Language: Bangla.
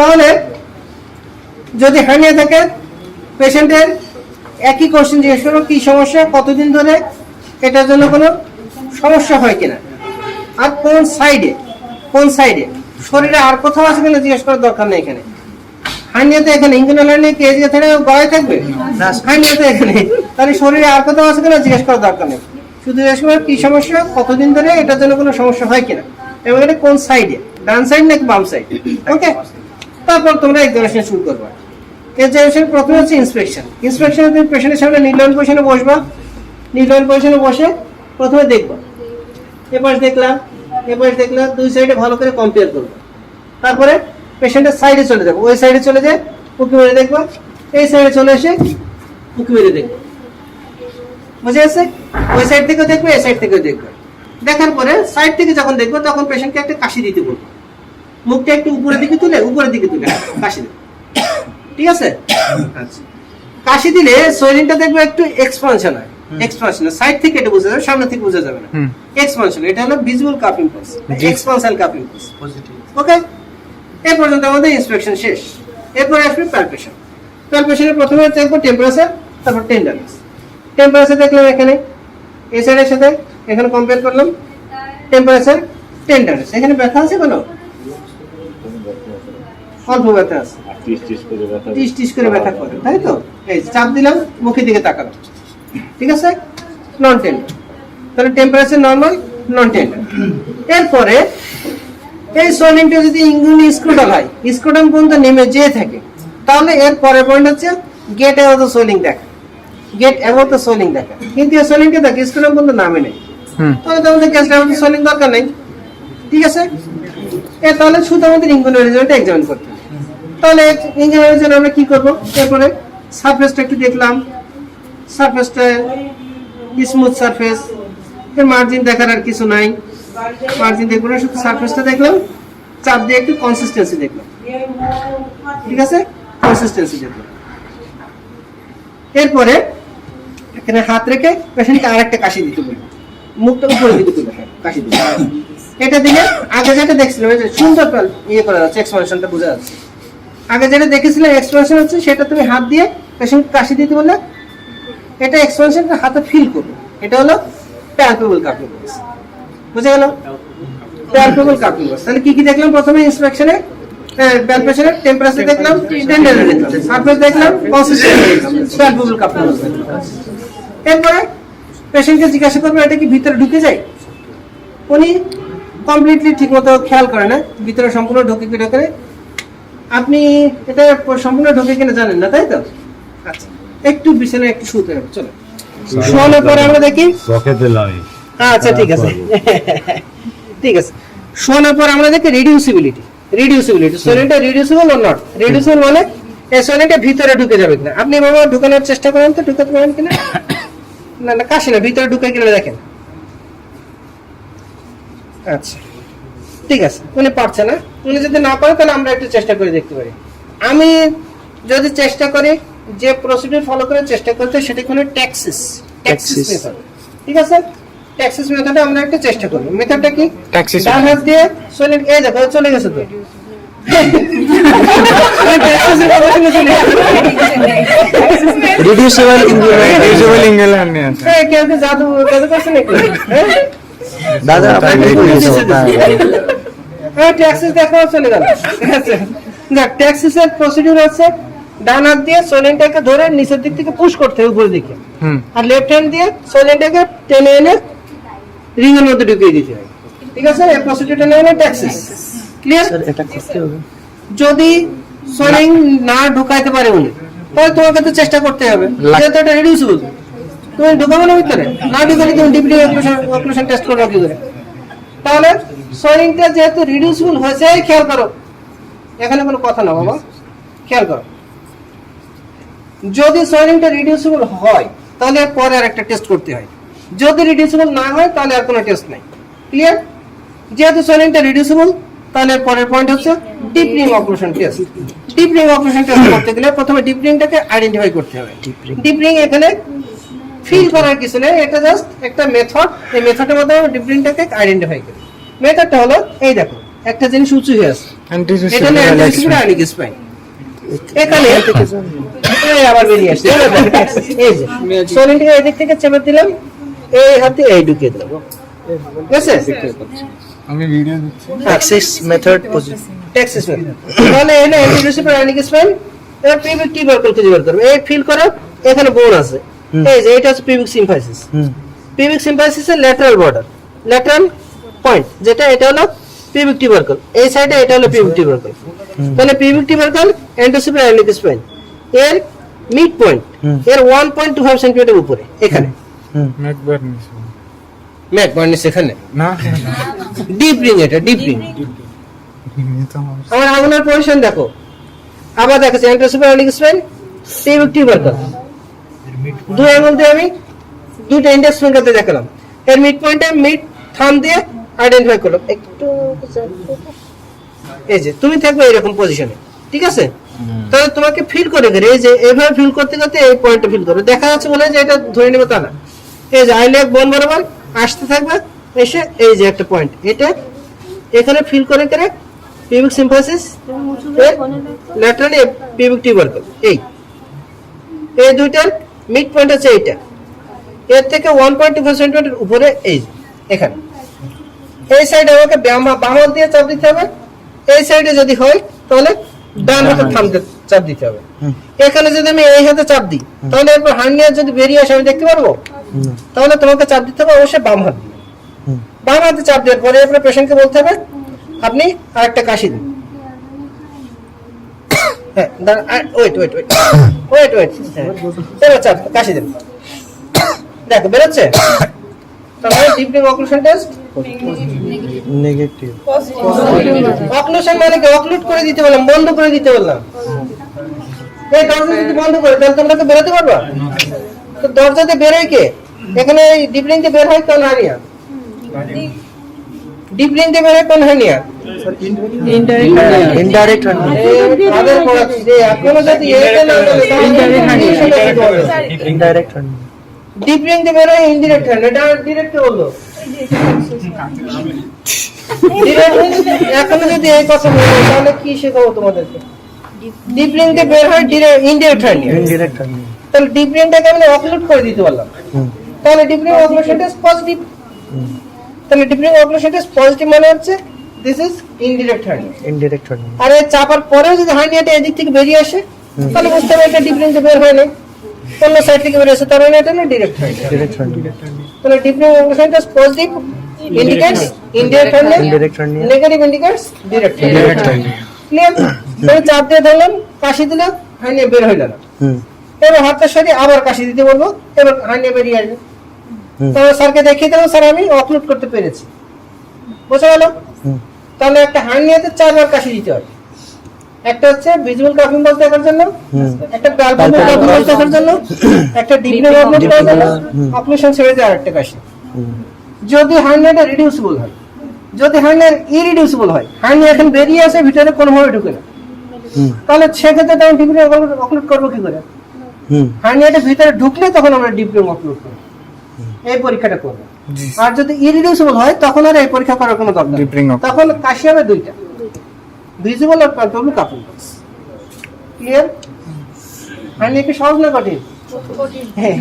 তাহলে যদি হার্নিয়া থাকে পেশেন্টের একই কোশ্চেন জিজ্ঞেস করবো কি সমস্যা, কতদিন ধরে, এটার জন্য কোনো সমস্যা হয় কিনা, আর কোন সাইডে শরীরে আর কোথাও আছে কিনা জিজ্ঞেস করার দরকার নেই। এখানে হার্নিয়াতে এখানে ইঞ্জিনাল হার্নিয়া কি এদিকে থেকে গলায় থাকবে, হার্নিয়াতে এখানে, তাহলে শরীরে আর কোথাও আছে কিনা জিজ্ঞেস করার দরকার নেই, শুধু জিজ্ঞেস করবে কি সমস্যা, কতদিন ধরে, এটার জন্য কোনো সমস্যা হয় কিনা, এবং এটা কোন সাইডে, ডান সাইড নাকি বাম সাইড। ওকে, তারপর তোমরা এক্সামিনেশন শুরু করবে। এক্সামিনেশন প্রথমে হচ্ছে ইন্সপেকশন। ইন্সপেকশনে তুমি পেশেন্টের সামনে নির্লন পজিশনে বসবা, নির্লন পজিশনে বসে প্রথমে দেখবা, এপাশ দেখলাম এপাশ দেখলাম, দুই সাইডে ভালো করে কম্পেয়ার করবো। তারপরে পেশেন্টের সাইডে চলে যাবো, ওই সাইডে চলে যায় উঁকি মেরে দেখবো, এই সাইডে চলে এসে উঁকি মেরে দেখবো, বুঝে গেছে? ওই সাইড থেকেও দেখবে, এই সাইড থেকেও দেখবে। দেখার পরে সাইড থেকে যখন দেখবো তখন পেশেন্টকে একটা কাশি দিতে বলবো, মুখটা একটু উপরের দিকে তুলে কাশি দেবে, ঠিক আছে? আচ্ছা, কাশি দিলে সোয়েলিংটা দেখবে একটু এক্সপানশন হয়, এক্সপানশন সাইড থেকে এটা বোঝা যাবে, সামনে থেকে বোঝা যাবে না। এক্সপানশন, এটা হলো visual cough impulse, expansional cough impulse. Okay, এই পর্যন্ত আমাদের ইন্সপেকশন শেষ। এরপর আসবে প্যালপেশন। প্যালপেশনের প্রথমে দেখবো টেম্পারেচার, তারপর টেন্ডারনেস। টেম্পারেচার দেখলাম এখানে এই সাইডের সাথে, এখানে কম্পেয়ার করলাম টেম্পারেচার, টেন্ডারনেস। এখানে ব্যথা আছে কোনো? অল্প ব্যথা আছে, টিস করে ব্যথা করে, তাই তো? এই চাপ দিলাম, মুখের দিকে তাকালাম, ঠিক আছে? নন টেন্ডার, তাহলে টেম্পারেচার নরমাল, নন টেন্ডার। এরপরে এই সোয়েলিংটা যদি ইনগুইনি স্ক্রোটাল হয়, স্ক্রোটাম পর্যন্ত নেমে যেয়ে থাকে, তাহলে এর পরের পয়েন্ট হচ্ছে গেট অ্যাবভ দ্য সোয়েলিং দেখা, গেট অ্যাবভ দ্য সোয়েলিং দেখা। কিন্তু এই সোয়েলিংটা দেখে স্ক্রোটাম পর্যন্ত নামে নেই, তাহলে তো আমাদের গেট অ্যাবভ দ্য সোয়েলিং দরকার নেই, ঠিক আছে? তাহলে শুধু আমাদের ইনগুইনি রিজনটা এক্সামিন করতে হবে। তাহলে ইনগুইনি রিজন আমরা কি করব? এরপরে সারফেসটা একটু দেখলাম, সারফেসটা স্মুথ সারফেস, এর মার্জিন দেখার আর কিছু নাই, মার্জিন দেখবো না, শুধু সারফেসটা দেখলাম, চাপ দিয়ে একটু কনসিস্টেন্সি দেখলাম, ঠিক আছে? কনসিস্টেন্সি দেখলাম। এরপরে এখানে হাত রেখে পেশেন্টকে আরেকটা কাশি দিতে বলবো, মুখটা উপরে দিকে তুলে কাশি দিতে। এটা দিলে আগে যেটা দেখছিলাম সুন্দর ইয়ে করা যাচ্ছে, এক্সপানশনটা বোঝা যাচ্ছে। আগে যেটা দেখেছিলাম এক্সপানশন হচ্ছে, সেটা তুমি হাত দিয়ে পেশেন্ট কাশি দিতে বললে এটা এক্সপানশনটা হাতে ফিল করবে, এটা হলো প্যালপেবল কাপ ইম্পালস। বুঝে গেল? Palpable cup impulse. তাহলে কি কি দেখলাম? প্রথমে ইন্সপেকশনে প্যালপেশনের টেম্পারেচার দেখলাম, টেন্ডারনেস দেখলাম, সারফেস দেখলাম, কনসিস্টেন্সি দেখলাম, প্যালপেবল কাপ ইম্পালস দেখলাম। এরপরে পেশেন্টকে জিজ্ঞাসা করবে এটা কি ভিতরে ঢুকে যায়, উনি কমপ্লিটলি ঠিকমতো খেয়াল করে না ভিতরে সম্পূর্ণ ঢুকে কি ঢোকে। আপনি এটা সম্পূর্ণ ঢোকে কিনা জানেন না, তাই তো? আচ্ছা, একটু বিছানায় একটু শুতে হবে, চলো। শোয়ানোর পরে আমরা দেখি, আচ্ছা ঠিক আছে ঠিক আছে। শোয়ানোর পর আমরা দেখি রিডিউসিবিলিটি। সোয়েলিংটা রিডিউসিবল অর নট? রিডিউসিবল মানে এই সোয়েলিংটা ভিতরে ঢুকে যাবে কিনা। আপনি বাবা ঢুকানোর চেষ্টা করেন তো, ঢুকাতে পারেন কিনা? না না, কাশি না, ভিতরে ঢুকে কিনা দেখেন। আচ্ছা ঠিক আছে, উনি পারছে না। উনি যদি না পারে তাহলে আমরা একটু চেষ্টা করে দেখতে পারি। আমি যদি চেষ্টা করি যে প্রসিডিউর ফলো করে চেষ্টা করতে, সেটা হলো ট্যাক্সিস মেথড, ঠিক আছে? ট্যাক্সিস মেথডে আমরা একটু চেষ্টা করি। মেথডটা কি? ডান হাত দিয়ে সোয়েলিং, এই দেখো চলে গেছে তো। রিডিউসিবল ইনহেলার নিয়ে আছে। এই কেউ কি জাদু করছে নাকি? দাদা ট্যাক্সিস দেখো চলে গেল। আচ্ছা না, ট্যাক্সিসের প্রসিডিউর আছে ডান হাত দিয়ে সোয়েলিংটাকে ধরে নিচের দিক থেকে পুশ করতে হবে উপরের দিকে, আর লেফট হ্যান্ড দিয়ে সোয়েলিংটাকে টেনে এনে রিং এর মধ্যে ঢুকিয়ে দিতে হবে, ঠিক আছে? এই প্রসিডিউরটা নাম হলো ট্যাক্সিস। ক্লিয়ার? এটা করতে হবে। যদি সোয়েলিং না ঢুকাইতে পারে উনি, তাহলে তোমাকে তো চেষ্টা করতে হবে, যেহেতু এটা রিডিউসিবল। তুমি ঢুকাবো না ভিতরে, না ঢুকালে তুমি ডিপলি অক্লুশন টেস্ট করবে কি করে? তাহলে সোয়েলিংটা যেহেতু রিডিউসিবল হয়েছে, খেয়াল করো, এখানে কোনো কথা না বাবা, খেয়াল করো। যদি সোয়েলিংটা রিডিউসিবল হয় তাহলে পরে আর একটা টেস্ট করতে হয়, যদি রিডিউসিবল না হয় তাহলে আর কোনো টেস্ট নাই। ক্লিয়ার? যেহেতু সোয়েলিংটা রিডিউসিবল, তাহলে পরের পয়েন্ট হচ্ছে deep ring occlusion test. Deep ring occlusion test করতে গেলে প্রথমে ডিপ রিংটাকে আইডেন্টিফাই করতে হবে। ডিপ রিং এখানে ফিল করার কিছু নেই, এটা জাস্ট একটা মেথড। এই মেথডের মাধ্যমে ডিপ রিংটাকে আইডেন্টিফাই করি। মেথডটা হলো এই দেখো, একটা জিনিস উঁচু হয়ে আছে, Anti-social এটা হলো relaxation. অ্যান্টিসিপিটানিক স্পাইন। এখানে এই আবার বেরিয়ে আসছে, এই যে সোলিনটাকে এদিক থেকে চেপে দিলাম, এই হাতে এই ঢুকিয়ে দিলাম, ঠিক আছে? আমি ভিডিও দিচ্ছি। Axis method position. ট্যাক্সিস তাহলে এখানে অ্যান্টিসিপিটানিক স্পাইন, এবার পিভিক টিউবারকুল খুঁজে বের করবে। এই ফিল করো, এখানে বোন আছে, এই যে এটা হচ্ছে পিভিক সিম্ফাইসিস। পিভিক সিম্ফাইসিসের ল্যাটারাল বর্ডার, ল্যাটারাল পয়েন্ট যেটা, এটা হলো পিভিক টিউবারকুল, এই সাইডে এটা হলো পিভিক টিউবারকুল। তাহলে পিভিক টিউবারকুল অ্যান্টিসিপিটানিক স্পাইন এর মিড পয়েন্ট এর 1.25 সেন্টিমিটার উপরে, এখানে ম্যাকবার্নিস। ম্যাক বার্নিস এখানে না ডিপ রিং, এটা ডিপ রিং। আমার আগুনের পজিশন দেখো, আবার দেখাচ্ছি অ্যান্টিসিপিটানিক স্পাইন, পিভিক টিউবারকুল। দুই আঙুল দিয়ে আমি দুইটা ইন্ডেক্স ফিঙ্গারতে দেখালাম, এর মিড পয়েন্টে মিড থাম্ব দিয়ে আইডেন্টিফাই করলাম একটু, এই যে তুমি থাকবে এরকম পজিশনে, ঠিক আছে? তাহলে তোমাকে ফিল করে করে এই যে এইভাবে ফিল করতে করতে এই পয়েন্টটা ফিল করবে, দেখা যাচ্ছে বলে যে এটা ধরে নেবে তা না। এই যে আইলেক বোন বরাবর আসতে থাকবে, এসে এই যে একটা পয়েন্ট, এটা এখানে ফিল করে করে পিভিক সিম্ফাইসিস ল্যাটারালি পিভিক টিউবারকুল, এই দুইটার মিড পয়েন্ট হচ্ছে এইটা, এর থেকে 1.25 সেন্টিমিটার উপরে, এই যে এখানে। এই সাইডে আমাকে বাম হাত দিয়ে চাপ দিতে হবে, এই সাইডে যদি হয় তাহলে ডান হাতে থামতে চাপ দিতে হবে। এখানে যদি আমি এই হাতে চাপ দিই তাহলে এরপর হার্নিয়া যদি বেরিয়ে আসে আমি দেখতে পারবো? তাহলে তোমাকে চাপ দিতে হবে অবশ্যই বাম হাত দিয়ে। বাম হাতে চাপ দেওয়ার পরে এরপরে পেশেন্টকে বলতে হবে আপনি আরেকটা কাশি দিন। হ্যাঁ, wait wait wait wait wait, এবার চাপ কাশি দিন, দেখো বেরোচ্ছে। তাহলে ডিপলিং অক্লুশন টেস্ট Negative. অক্লুশন মানে কি? অক্লুড করে দিতে বললাম, বন্ধ করে দিতে বললাম। এই দরজা যদি বন্ধ করে তাহলে তোমরা কি বেরোতে পারবা? তো দরজাতে বেরোয় কে? এখানে ডিপলিং দিয়ে বের হয় কোন হার্নিয়া? ডিপলিং দিয়ে বের হয় কোন হার্নিয়া? Indirect hernia. তাদের পড়াচ্ছি যে এখনো যদি এইটা না বলে Indirect hernia. ডিপলিং দিয়ে বের হয় ইনডিরেক্ট হার্নিয়া, এটা ডিরেক্ট বললো। এখনো যদি এই কথা বলো তাহলে কি শেখাবো তোমাদেরকে? ডিপলিং দিয়ে বের হয় ইনডিরেক্ট হার্নিয়া। Indirect hernia. তাহলে ডিপলিংটাকে আমি অক্লুড করে দিতে পারলাম, তাহলে ডিপলিং অক্লুশন টেস্ট পজিটিভ। তাহলে ডিপলিং অক্লুশন টেস্ট পজিটিভ মানে হচ্ছে this is indirect hernia. Indirect hernia. আর এই চাপার পরেও যদি হার্নিয়াটা এদিক থেকে বেরিয়ে আসে তাহলে বুঝতে হবে এটা ডিপলিং দিয়ে বের হয় না, অন্য সাইড থেকে বেরিয়ে আসে, তার মানে এটা হলো ডিরেক্ট হার্নিয়া। Direct hernia. তাহলে ডিপলিং occlusion test positive indicates indirect hernia, Indirect hernia. Negative indicates direct Direct hernia. hernia. Clear? তাহলে চাপ দিয়ে ধরলাম, কাশি দিলাম, হার্নিয়া বের হইল না। এবার হাতটা সরিয়ে আবার কাশি দিতে বলবো, এবার হার্নিয়া বেরিয়ে আসবে। তাহলে স্যারকে দেখিয়ে দেবো স্যার আমি অপলোড করতে পেরেছি, বোঝা গেল? তাহলে একটা হার্নিয়াতে 4 বার কাশি দিতে হয়, একটা হচ্ছে ভিজুয়াল কাফিং বলতে দেখার জন্য, একটা প্যালপেবল কাফিং বলতে দেখার জন্য, একটা ডিপলিং অপলোড করার জন্য, অপারেশন ছেড়ে দেওয়ার একটা কাশি। যদি হার্নিয়াটা রিডিউসিবল হয়, যদি হার্নিয়া ইরিডিউসিবল হয়, হার্নিয়া এখন বেরিয়ে আসে ভিতরে কোনোভাবে ঢুকে না, তাহলে সেক্ষেত্রে তখন ডিপলিং অপলোড করবো কি করে? হার্নিয়াটা ভিতরে ঢুকলে তখন আমরা ডিপলিং অপলোড করবো, এই পরীক্ষাটা করবো। আর যদি ইরিডিউসিবল হয় তখন আর এই পরীক্ষা করার কোনো দরকার নেই, Deepling occlusion. তখন কাশি হবে দুইটা, ভিজিবল আর প্যালপেবল কাফিং। ক্লিয়ার? হার্নিয়া কি সহজ না কঠিন? হ্যাঁ